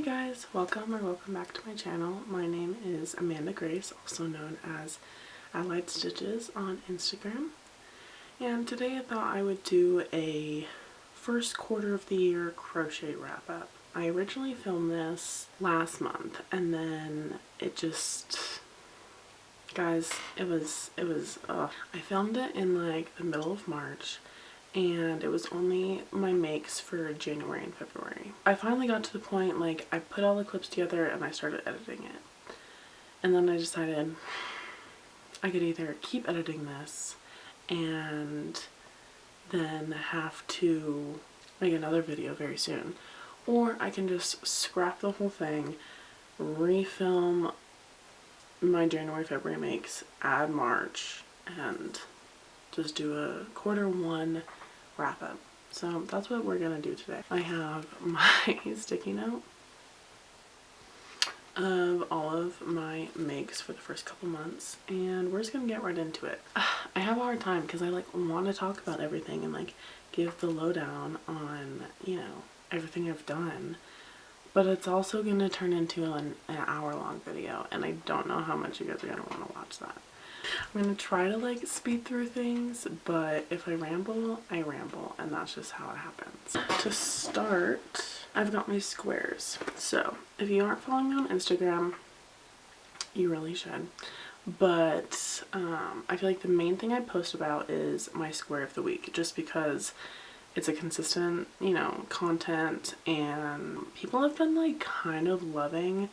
guys, welcome back to my channel. My name is Amanda Grace, also known as Allied Stitches on Instagram. And today I thought I would do a first quarter of the year crochet wrap up. I originally filmed this last month and then it just, guys, it was I filmed it in like the middle of March. And it was only my makes for January and February. I finally got to the point, like, I put all the clips together and I started editing it. And then I decided I could either keep editing this and then have to make another video very soon, or I can just scrap the whole thing, refilm my January, February makes, add March, and just do a quarter one wrap up. So that's what we're gonna do today. I have my sticky note of all of my makes for the first couple months, and we're just gonna get right into it. I have a hard time because I like want to talk about everything and like give the lowdown on, you know, everything I've done, but it's also gonna turn into an hour-long video, and I don't know how much you guys are gonna want to watch that. I'm gonna try to like speed through things, but if I ramble, I ramble, and that's just how it happens. To start, I've got my squares. So if you aren't following me on Instagram, you really should. But I feel like the main thing I post about is my square of the week, just because it's a consistent, you know, content, and people have been like kind of loving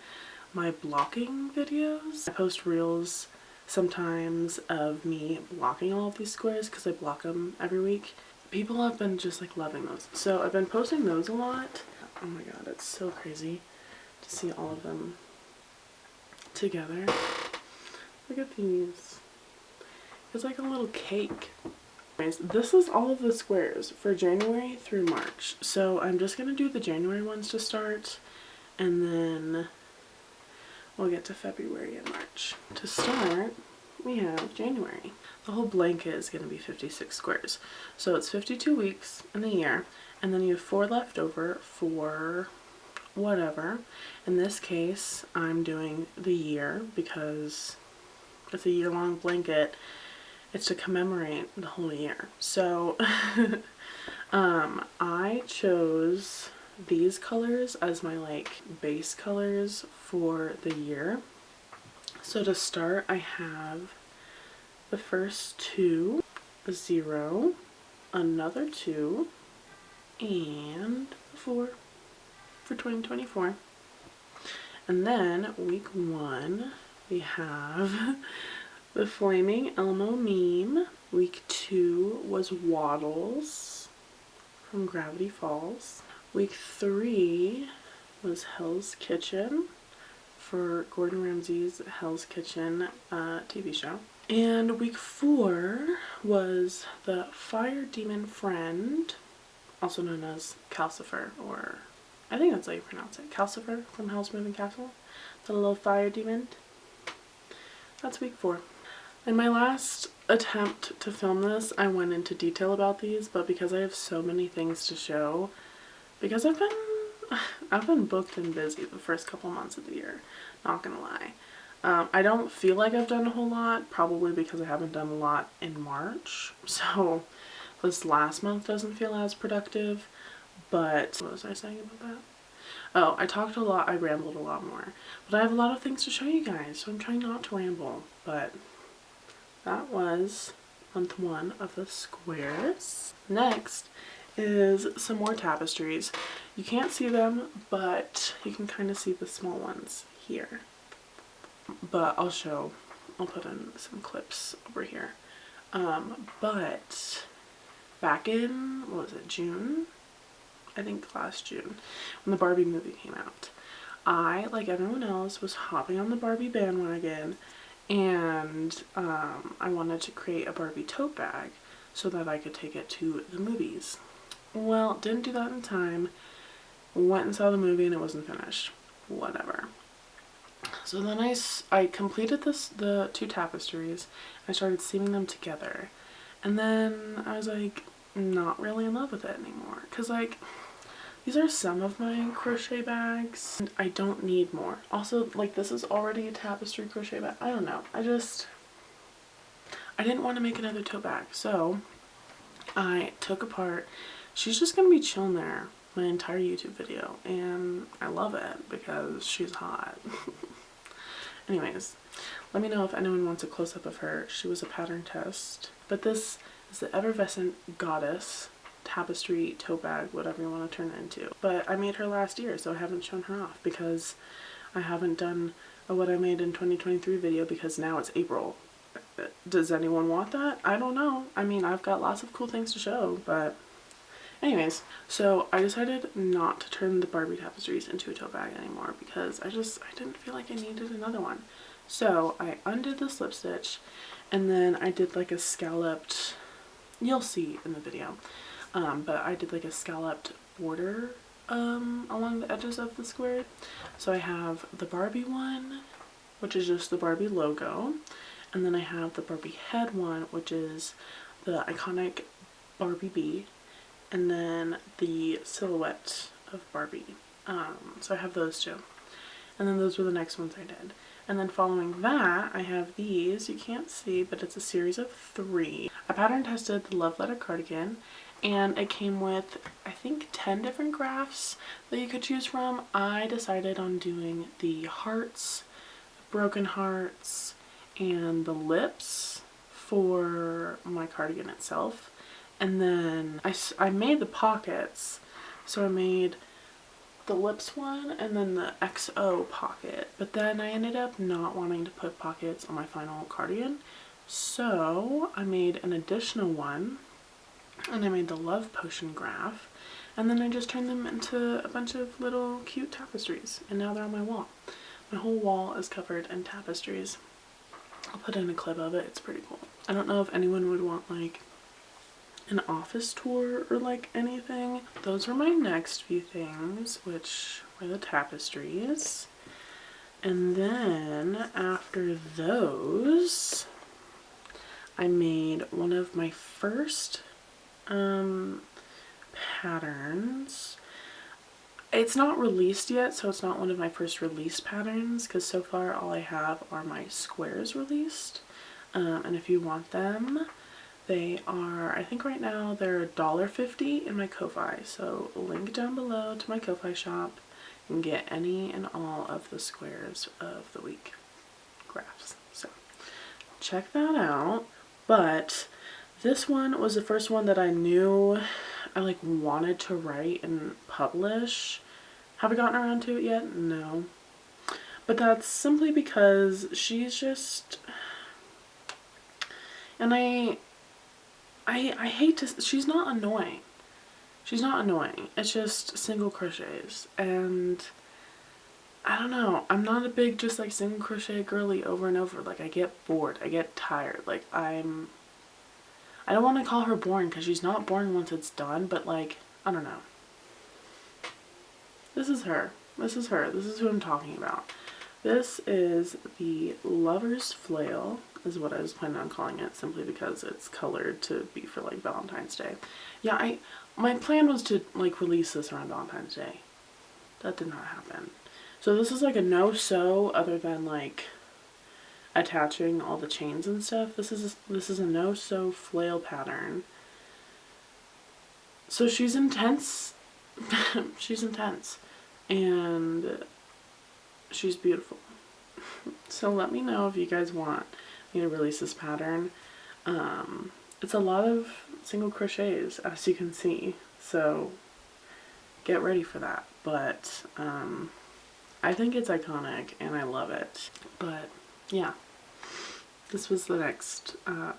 my blocking videos. I post reels sometimes of me blocking all of these squares because I block them every week. People have been just like loving those, so I've been posting those a lot. Oh my god, it's so crazy to see all of them together. Look at these. It's like a little cake. Anyways, this is all of the squares for January through March, so I'm just gonna do the January ones to start, and then we'll get to February and March. To start, we have January. The whole blanket is going to be 56 squares. So it's 52 weeks in the year, and then you have 4 left over for whatever. In this case, I'm doing the year because it's a year-long blanket. It's to commemorate the whole year. So I chose these colors as my like base colors for the year. So to start, I have the first 2, 0, another 2, and 4 for 2024. And then week 1 we have the Flaming Elmo meme. Week 2 was Waddles from Gravity Falls. Week 3 was Hell's Kitchen for Gordon Ramsay's Hell's Kitchen TV show. And week 4 was the Fire Demon Friend, also known as Calcifer, or I think that's how you pronounce it, Calcifer from Hell's Moving Castle, the little fire demon. That's week 4. In my last attempt to film this, I went into detail about these, but because I have so many things to show, because I've been booked and busy the first couple months of the year, not gonna lie. I don't feel like I've done a whole lot, probably because I haven't done a lot in March, so this last month doesn't feel as productive. But what was I saying about that? Oh, I talked a lot, I rambled a lot more, but I have a lot of things to show you guys, so I'm trying not to ramble. But that was month 1 of the squares. Next is some more tapestries. You can't see them, but you can kind of see the small ones here. But I'll put in some clips over here. But back in, what was it, June? I think last June, when the Barbie movie came out, I, like everyone else, was hopping on the Barbie bandwagon, and I wanted to create a Barbie tote bag so that I could take it to the movies. Well, didn't do that in time. Went and saw the movie and it wasn't finished. Whatever. So then I completed the 2 tapestries. I started seaming them together. And then I was like not really in love with it anymore. Because like these are some of my crochet bags. And I don't need more. Also, like, this is already a tapestry crochet bag. I don't know. I didn't want to make another tote bag. So I took apart. She's just going to be chilling there my entire YouTube video. And I love it because she's hot. Anyways, let me know if anyone wants a close-up of her. She was a pattern test. But this is the Effervescent Goddess tapestry tote bag, whatever you want to turn it into. But I made her last year, so I haven't shown her off because I haven't done a what I made in 2023 video because now it's April. Does anyone want that? I don't know. I mean, I've got lots of cool things to show, but anyways, so I decided not to turn the Barbie tapestries into a tote bag anymore because I didn't feel like I needed another one. So I undid the slip stitch and then I did like a scalloped, you'll see in the video, but I did like a scalloped border along the edges of the square. So I have the Barbie one, which is just the Barbie logo, and then I have the Barbie head one, which is the iconic Barbie bee, and then the silhouette of Barbie. So I have those two, and then those were the next ones I did. And then following that, I have these. You can't see, but it's a series of 3. I pattern tested the Love Letter cardigan, and it came with, I think, 10 different graphs that you could choose from. I decided on doing the hearts, broken hearts, and the lips for my cardigan itself. And then I made the pockets. So I made the lips one and then the XO pocket, but then I ended up not wanting to put pockets on my final cardigan, so I made an additional one and I made the love potion graph, and then I just turned them into a bunch of little cute tapestries, and now they're on my wall. My whole wall is covered in tapestries. I'll put in a clip of it. It's pretty cool. I don't know if anyone would want like an office tour or like anything. Those were my next few things, which were the tapestries. And then after those, I made one of my first patterns. It's not released yet, so it's not one of my first released patterns because so far all I have are my squares released. And if you want them, they are, I think right now they're $1.50 in my Ko-Fi, so link down below to my Ko-Fi shop and get any and all of the squares of the week graphs. So check that out. But this one was the first one that I knew I like wanted to write and publish. Have I gotten around to it yet? No. But that's simply because she's just, and I hate to, she's not annoying. She's not annoying. It's just single crochets. And I don't know. I'm not a big just like single crochet girly over and over. Like I get bored. I get tired. Like I don't want to call her boring because she's not boring once it's done. But like, I don't know. This is her. This is her. This is who I'm talking about. This is the Lover's Flail, is what I was planning on calling it, simply because it's colored to be for like Valentine's Day. Yeah, my plan was to like release this around Valentine's Day. That did not happen. So this is like a no-sew, other than like attaching all the chains and stuff. This is a no-sew flail pattern. So she's intense. She's intense. And she's beautiful. So let me know if you guys want me to release this pattern. It's a lot of single crochets, as you can see, so get ready for that. But I think it's iconic and I love it. But yeah, this was the next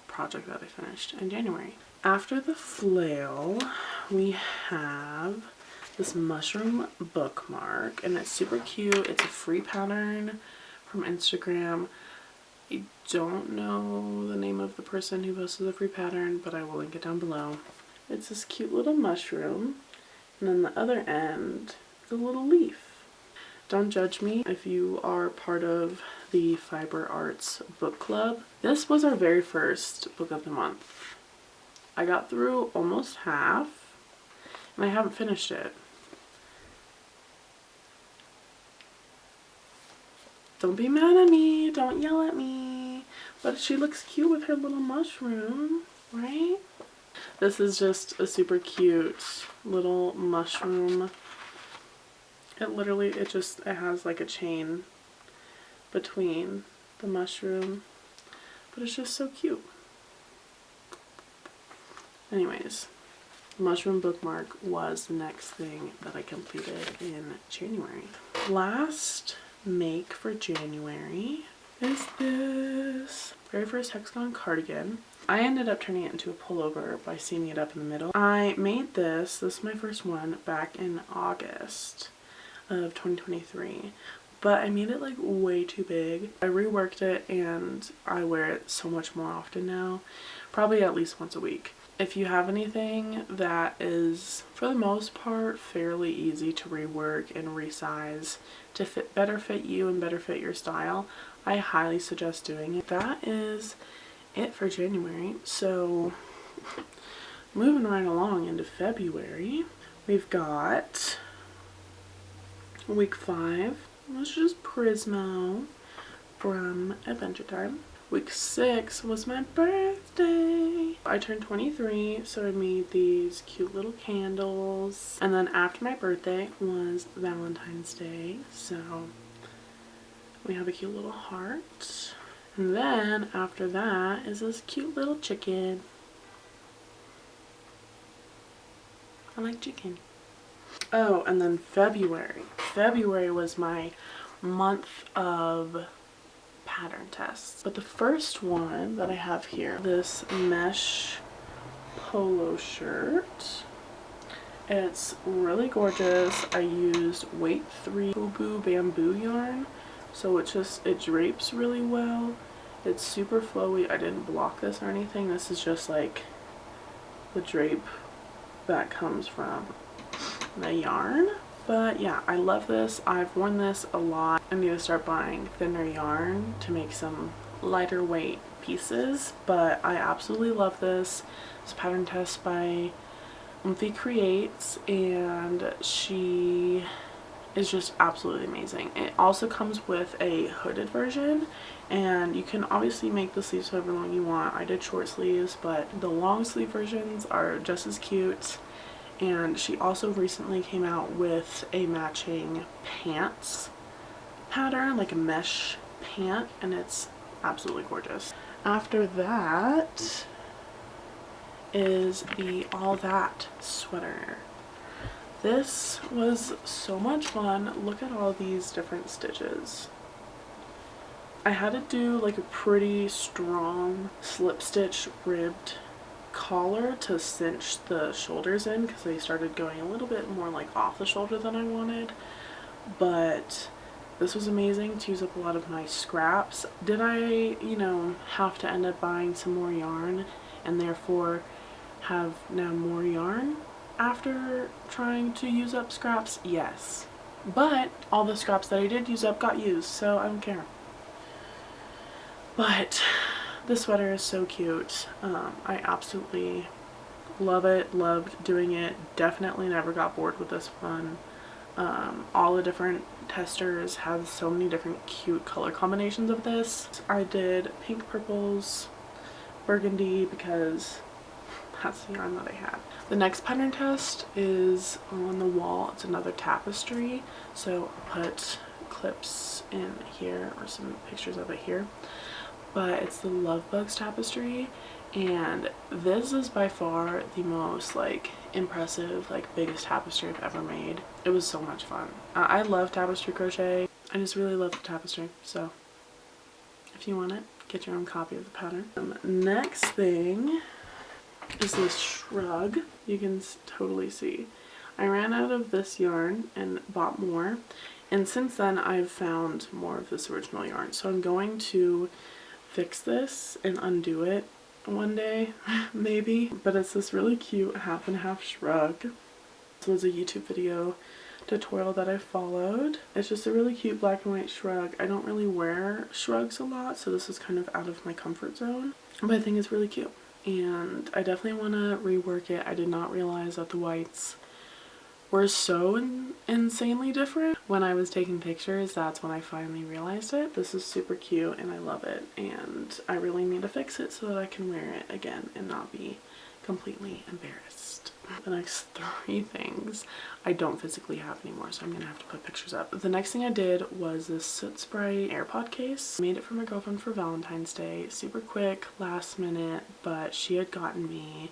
project that I finished in January. After the flail, we have this mushroom bookmark, and it's super cute. It's a free pattern from Instagram. I don't know the name of the person who posted the free pattern, but I will link it down below. It's this cute little mushroom, and then the other end is a little leaf. Don't judge me if you are part of the Fiber Arts book club. This was our very first book of the month. I got through almost half, and I haven't finished it. Don't be mad at me, don't yell at me. But she looks cute with her little mushroom, right? This is just a super cute little mushroom. It has like a chain between the mushroom, but it's just so cute. Anyways, mushroom bookmark was the next thing that I completed in January. Last make for January is this very first hexagon cardigan. I ended up turning it into a pullover by seaming it up in the middle. I made this is my first one, back in August of 2023, but I made it like way too big. I reworked it and I wear it so much more often now, probably at least once a week. If you have anything that is, for the most part, fairly easy to rework and resize to better fit you and better fit your style, I highly suggest doing it. That is it for January. So moving right along into February, we've got week 5, which is Prismo from Adventure Time. Week 6 was my birthday. I turned 23, so I made these cute little candles. And then after my birthday was Valentine's Day, so we have a cute little heart. And then after that is this cute little chicken. I like chicken. Oh, and then February. February was my month of pattern tests. But the first one that I have here, this mesh polo shirt. It's really gorgeous. I used weight 3 Boo bamboo yarn, so it drapes really well. It's super flowy. I didn't block this or anything. This is just like the drape that comes from the yarn. But yeah, I love this. I've worn this a lot. I need to start buying thinner yarn to make some lighter weight pieces, but I absolutely love this. It's pattern test by Creates, and she is just absolutely amazing. It also comes with a hooded version, and you can obviously make the sleeves however long you want. I did short sleeves, but the long sleeve versions are just as cute. And she also recently came out with a matching pants pattern, like a mesh pant, and it's absolutely gorgeous. After that is the All That sweater. This was so much fun. Look at all these different stitches. I had to do like a pretty strong slip stitch ribbed collar to cinch the shoulders in, because they started going a little bit more like off the shoulder than I wanted. But this was amazing to use up a lot of my scraps. Did I, have to end up buying some more yarn and therefore have now more yarn after trying to use up scraps? Yes. But all the scraps that I did use up got used, so I don't care. But this sweater is so cute. I absolutely love it, loved doing it. Definitely never got bored with this one. All the different testers have so many different cute color combinations of this. I did pink, purples, burgundy, because that's the yarn that I had. The next pattern test is on the wall. It's another tapestry, so I'll put clips in here or some pictures of it here. But it's the Love Bugs tapestry, and this is by far the most impressive, biggest tapestry I've ever made. It was so much fun. I love tapestry crochet. I just really love the tapestry, so if you want it, get your own copy of the pattern. Next thing is this shrug. You can totally see. I ran out of this yarn and bought more, and since then I've found more of this original yarn, so I'm going to fix this and undo it one day, maybe. But it's this really cute half and half shrug. This was a YouTube video tutorial that I followed. It's just a really cute black and white shrug. I don't really wear shrugs a lot, so this is kind of out of my comfort zone, but I think it's really cute, and I definitely want to rework it. I did not realize that the whites were so insanely different. When I was taking pictures, that's when I finally realized it. This is super cute and I love it, and I really need to fix it so that I can wear it again and not be completely embarrassed. The next 3 things I don't physically have anymore, so I'm gonna have to put pictures up. The next thing I did was this Soot Sprite AirPod case. I made it for my girlfriend for Valentine's Day. Super quick, last minute, but she had gotten me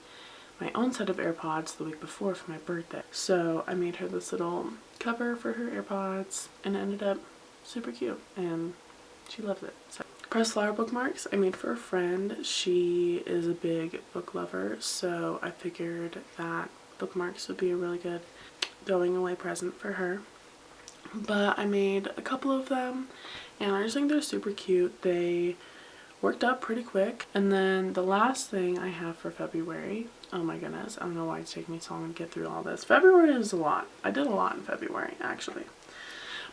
my own set of AirPods the week before for my birthday. So I made her this little cover for her AirPods and it ended up super cute and she loves it. So pressed flower bookmarks I made for a friend. She is a big book lover, so I figured that bookmarks would be a really good going away present for her. But I made a couple of them and I just think they're super cute. They worked up pretty quick. And then the last thing I have for February, oh my goodness, I don't know why it's taking me so long to get through all this. February is a lot. I did a lot in February actually.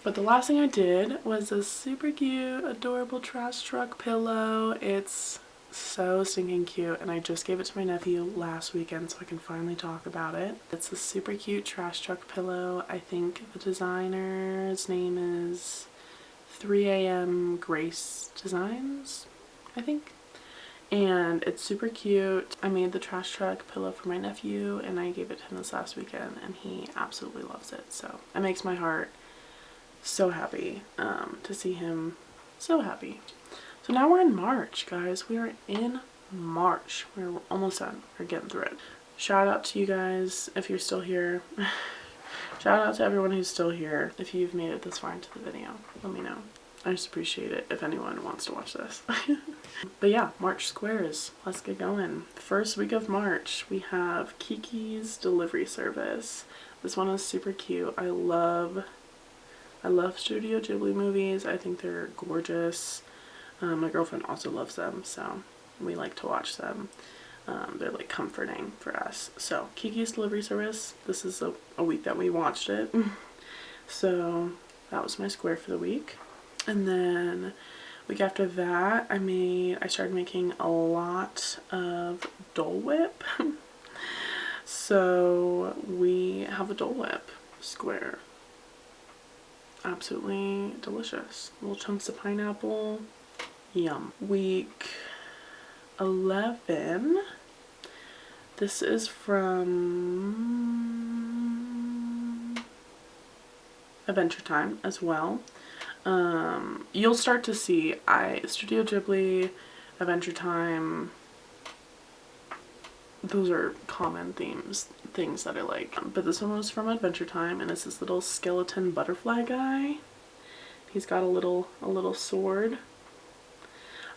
But the last thing I did was this super cute, adorable trash truck pillow. It's so stinking cute and I just gave it to my nephew last weekend so I can finally talk about it. It's a super cute trash truck pillow. I think the designer's name is 3 AM Grace Designs, I think. And it's super cute. I made the trash truck pillow for my nephew and I gave it to him this last weekend and he absolutely loves it. So it makes my heart so happy to see him so happy. So now we're in March, guys. We are in March. We're almost done. We're getting through it. Shout out to you guys if you're still here. Shout out to everyone who's still here. If you've made it this far into the video, let me know. I just appreciate it if anyone wants to watch this. But yeah, March squares. Let's get going. First week of March, we have Kiki's delivery service. This one is super cute. I love Studio Ghibli movies. I think they're gorgeous. My girlfriend also loves them, so we like to watch them. They're like comforting for us. So Kiki's delivery service. This is a week that we watched it. So that was my square for the week. And then week after that, I started making a lot of Dole Whip. So we have a Dole Whip square. Absolutely delicious. Little chunks of pineapple. Yum. Week 11. This is from Adventure Time as well. You'll start to see Studio Ghibli, Adventure Time, those are common things that I like. But this one was from Adventure Time and it's this little skeleton butterfly guy. He's got a little sword.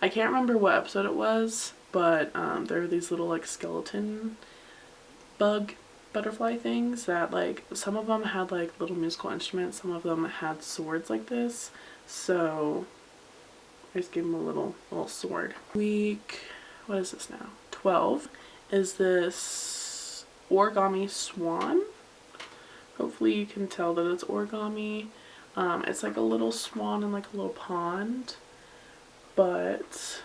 I can't remember what episode it was, but there are these little like skeleton butterfly things that like some of them had like little musical instruments, some of them had swords like this. So I just gave him a little sword. Week, what is this now? 12 is this origami swan. Hopefully you can tell that it's origami. It's like a little swan in like a little pond, but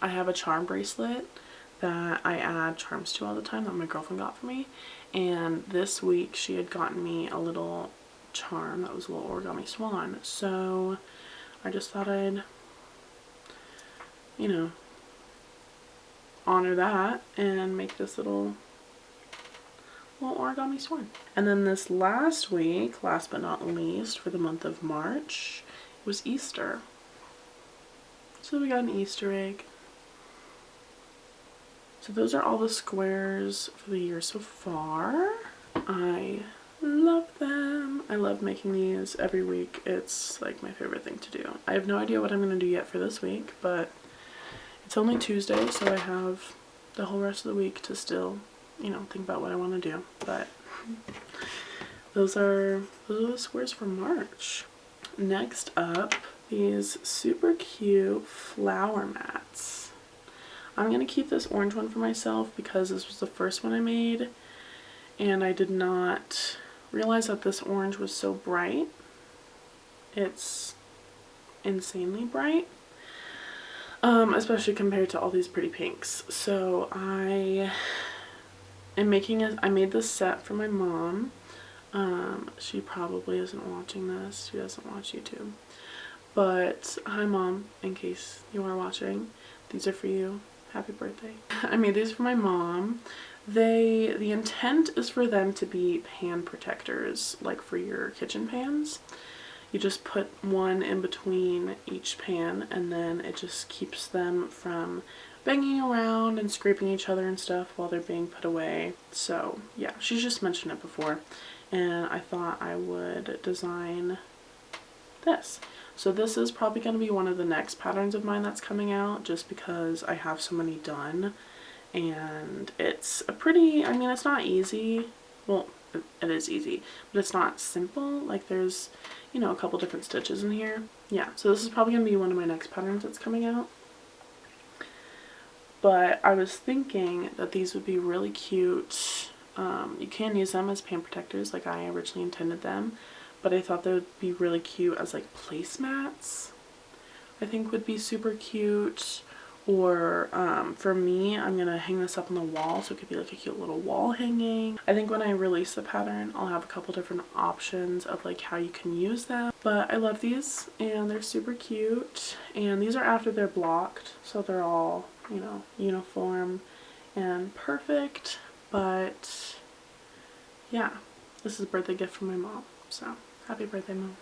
I have a charm bracelet that I add charms to all the time that my girlfriend got for me, and this week she had gotten me a little charm that was a little origami swan, so I just thought I'd, you know, honor that and make this little origami swan. And then this last week, last but not least, for the month of March, was Easter. So we got an Easter egg. So those are all the squares for the year so far. I love them. I love making these every week. It's like my favorite thing to do. I have no idea what I'm going to do yet for this week, but it's only Tuesday, so I have the whole rest of the week to still, you know, think about what I want to do. But those are the squares for March. Next up, these super cute flower mats. I'm going to keep this orange one for myself because this was the first one I made and I did not realize that this orange was so bright. It's insanely bright, especially compared to all these pretty pinks. So I I made this set for my mom. She probably isn't watching this. She doesn't watch YouTube. But hi mom, in case you are watching. These are for you. Happy birthday. I made these for my mom. The intent is for them to be pan protectors, like for your kitchen pans. You just put one in between each pan and then it just keeps them from banging around and scraping each other and stuff while they're being put away. So yeah, she's just mentioned it before and I thought I would design this. So this is probably going to be one of the next patterns of mine that's coming out just because I have so many done and it's a pretty, I mean it's not easy, well it is easy, but it's not simple. Like there's, you know, a couple different stitches in here. Yeah, so this is probably going to be one of my next patterns that's coming out. But I was thinking that these would be really cute. You can use them as pan protectors like I originally intended them, but I thought they would be really cute as like placemats. I think would be super cute. Or for me, I'm going to hang this up on the wall so it could be like a cute little wall hanging. I think when I release the pattern, I'll have a couple different options of like how you can use them. But I love these and they're super cute. And these are after they're blocked, so they're all, you know, uniform and perfect. But yeah, this is a birthday gift from my mom. So happy birthday, Mom.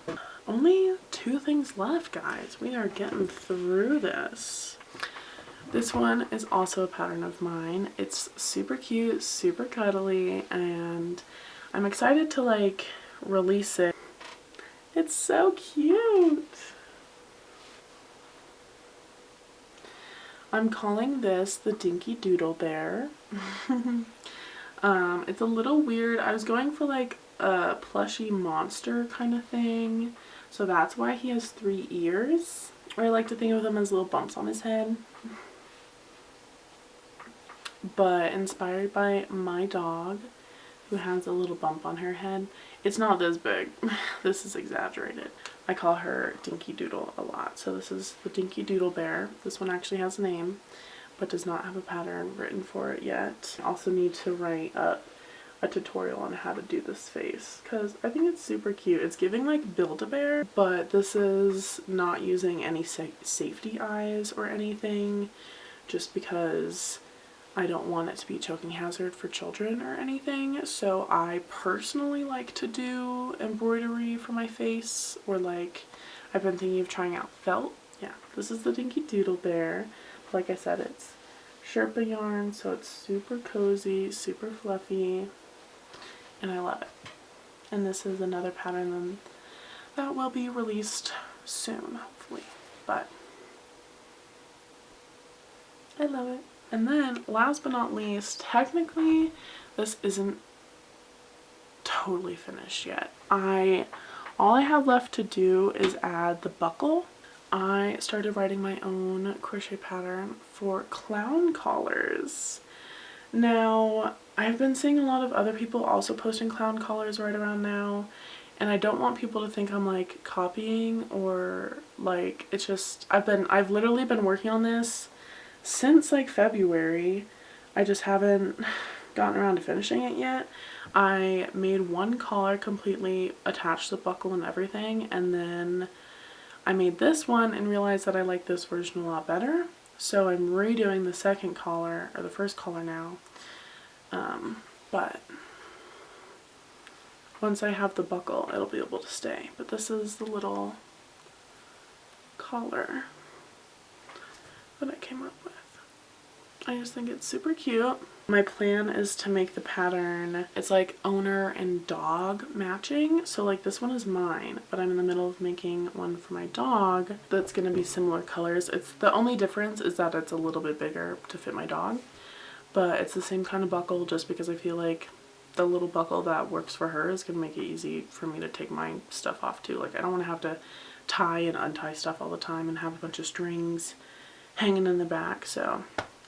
Only 2 things left, guys. We are getting through this. This one is also a pattern of mine. It's super cute, super cuddly, and I'm excited to like release it. It's so cute. I'm calling this the Dinky Doodle Bear. It's a little weird. I was going for like a plushy monster kind of thing, so that's why he has 3 ears. Or I like to think of them as little bumps on his head. But inspired by my dog, who has a little bump on her head. It's not this big. This is exaggerated. I call her Dinky Doodle a lot. So this is the Dinky Doodle Bear. This one actually has a name, but does not have a pattern written for it yet. I also need to write up a tutorial on how to do this face because I think it's super cute. It's giving like Build-A-Bear, but this is not using any safety eyes or anything, just because I don't want it to be a choking hazard for children or anything. So I personally like to do embroidery for my face, or like I've been thinking of trying out felt. Yeah, this is the Dinky Doodle Bear. Like I said, it's Sherpa yarn, so it's super cozy, super fluffy, and I love it. And this is another pattern that will be released soon, hopefully. But I love it. And then, last but not least, technically, this isn't totally finished yet. All I have left to do is add the buckle. I started writing my own crochet pattern for clown collars. Now, I've been seeing a lot of other people also posting clown collars right around now, and I don't want people to think I'm like copying or like, it's just, I've literally been working on this since like February. I just haven't gotten around to finishing it yet. I made one collar completely, attached the buckle and everything, and then I made this one and realized that I like this version a lot better. So I'm redoing the second collar, or the first collar now. But once I have the buckle, it'll be able to stay. But this is the little collar that I came up with. I just think it's super cute. My plan is to make the pattern, it's like owner and dog matching. So like this one is mine, but I'm in the middle of making one for my dog that's going to be similar colors. It's the only difference is that it's a little bit bigger to fit my dog, but it's the same kind of buckle, just because I feel like the little buckle that works for her is going to make it easy for me to take my stuff off too. Like I don't want to have to tie and untie stuff all the time and have a bunch of strings hanging in the back. So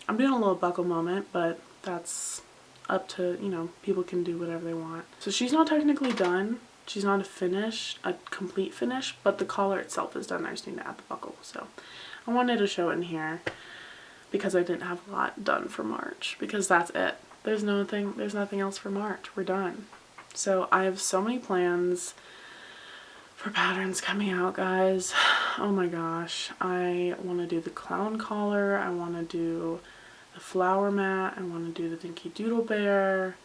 I'm doing a little buckle moment, but that's up to, you know, people can do whatever they want. So she's not technically done. She's not a complete finish, but the collar itself is done. I just need to add the buckle. So I wanted to show it in here because I didn't have a lot done for March, because that's it. there's nothing else for March. We're done. So I have so many plans for patterns coming out, guys. Oh my gosh. I want to do the clown collar. I want to do the flower mat. I want to do the Dinky Doodle Bear.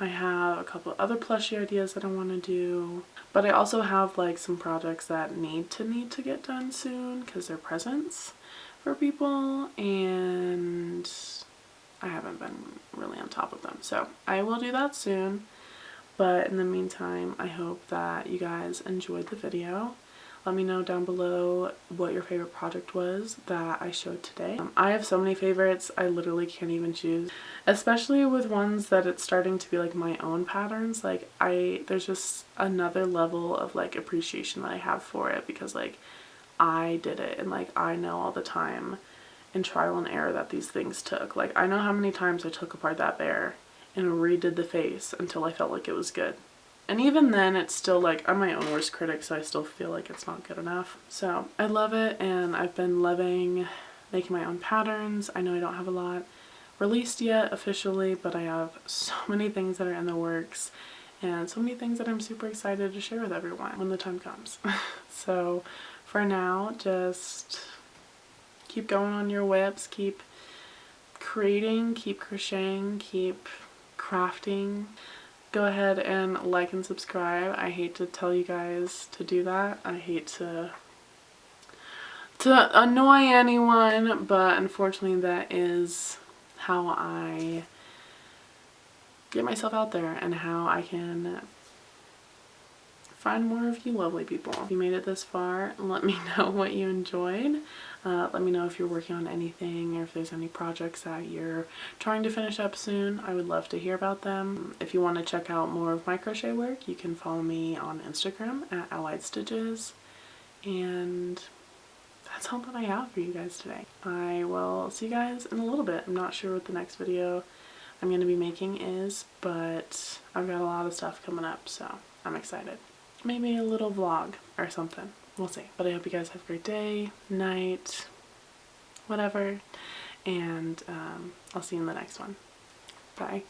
I have a couple other plushie ideas that I want to do. But I also have like some projects that need to get done soon because they're presents for people, and I haven't been really on top of them. So I will do that soon. But in the meantime, I hope that you guys enjoyed the video. Let me know down below what your favorite project was that I showed today. I have so many favorites, I literally can't even choose. Especially with ones that it's starting to be like my own patterns. Like there's just another level of like appreciation that I have for it because like I did it and like I know all the time and trial and error that these things took. Like I know how many times I took apart that bear and redid the face until I felt like it was good. And even then, it's still like, I'm my own worst critic, so I still feel like it's not good enough. So I love it, and I've been loving making my own patterns. I know I don't have a lot released yet officially, but I have so many things that are in the works and so many things that I'm super excited to share with everyone when the time comes. So for now, just keep going on your webs, keep creating, keep crocheting, keep crafting. Go ahead and like and subscribe. I hate to tell you guys to do that. I hate to annoy anyone, but unfortunately that is how I get myself out there and how I can find more of you lovely people. If you made it this far, let me know what you enjoyed. Let me know if you're working on anything or if there's any projects that you're trying to finish up soon. I would love to hear about them. If you want to check out more of my crochet work, you can follow me on Instagram at Allied Stitches. And that's all that I have for you guys today. I will see you guys in a little bit. I'm not sure what the next video I'm going to be making is, but I've got a lot of stuff coming up, so I'm excited. Maybe a little vlog or something. We'll see. But I hope you guys have a great day, night, whatever. And I'll see you in the next one. Bye.